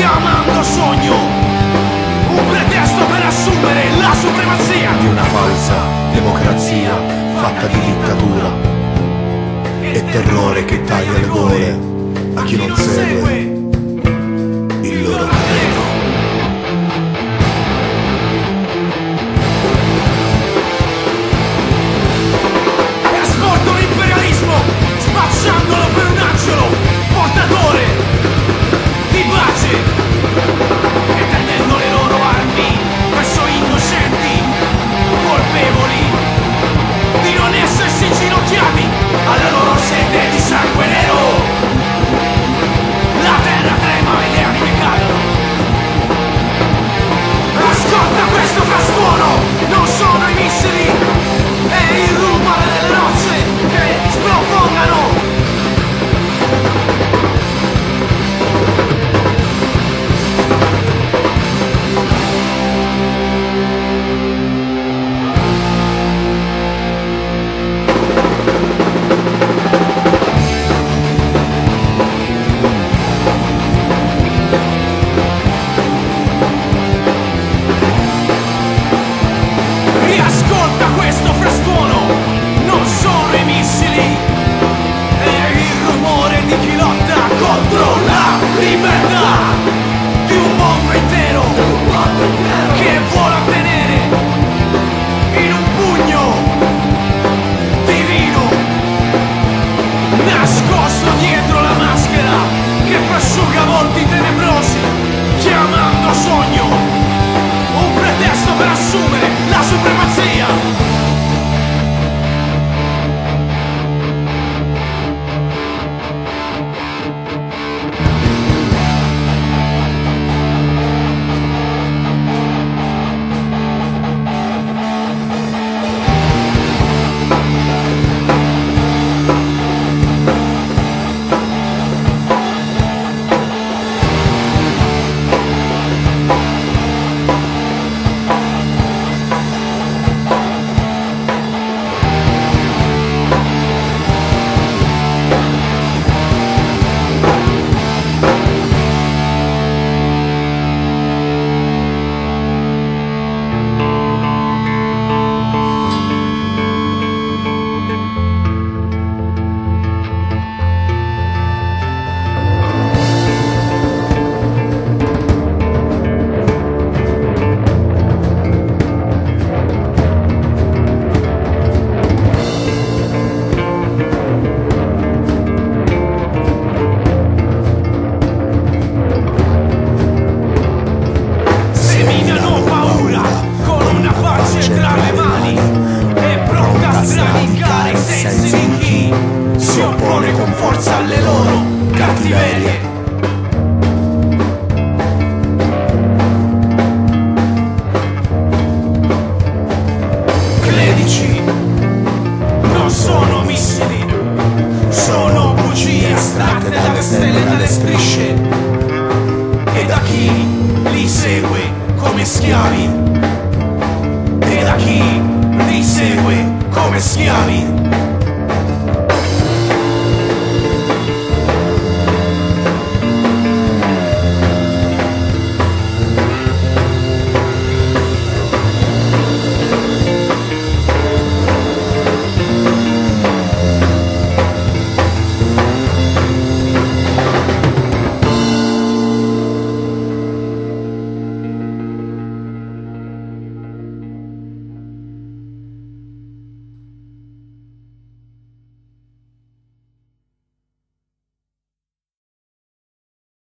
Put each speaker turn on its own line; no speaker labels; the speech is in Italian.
chiamando sogno, un pretesto per assumere la supremazia
di una falsa democrazia fatta di dittatura e terrore che taglia le gole a chi non segue il loro credo.
E asporto l'imperialismo, spacciandolo per un angelo portatore di pace e tendendo le loro armi verso innocenti colpevoli di non essersi inginocchiati alla loro sete di sangue nero. La terra trema e le anime cadono. Ascolta questo frastuono, non sono i missili, è il rumore delle rocce che sprofondano. Riascolta questo frastuono, non sono i missili, è il rumore di chi lotta contro la libertà di un mondo intero che vuole ottenere in un pugno divino, nascosto dietro la maschera che prosciuga volti tenebrosi, chiamando sogno, un pretesto per assumere la supremazia. Seminano paura con una pace tra le mani e pronta a stranicare i sensi di chi si oppone con forza alle loro cattiverie. Credici, non sono missili, sono bugie astratte dalle stelle e dalle strisce e da chi li segue come schiavi, e da chi li segue come schiavi.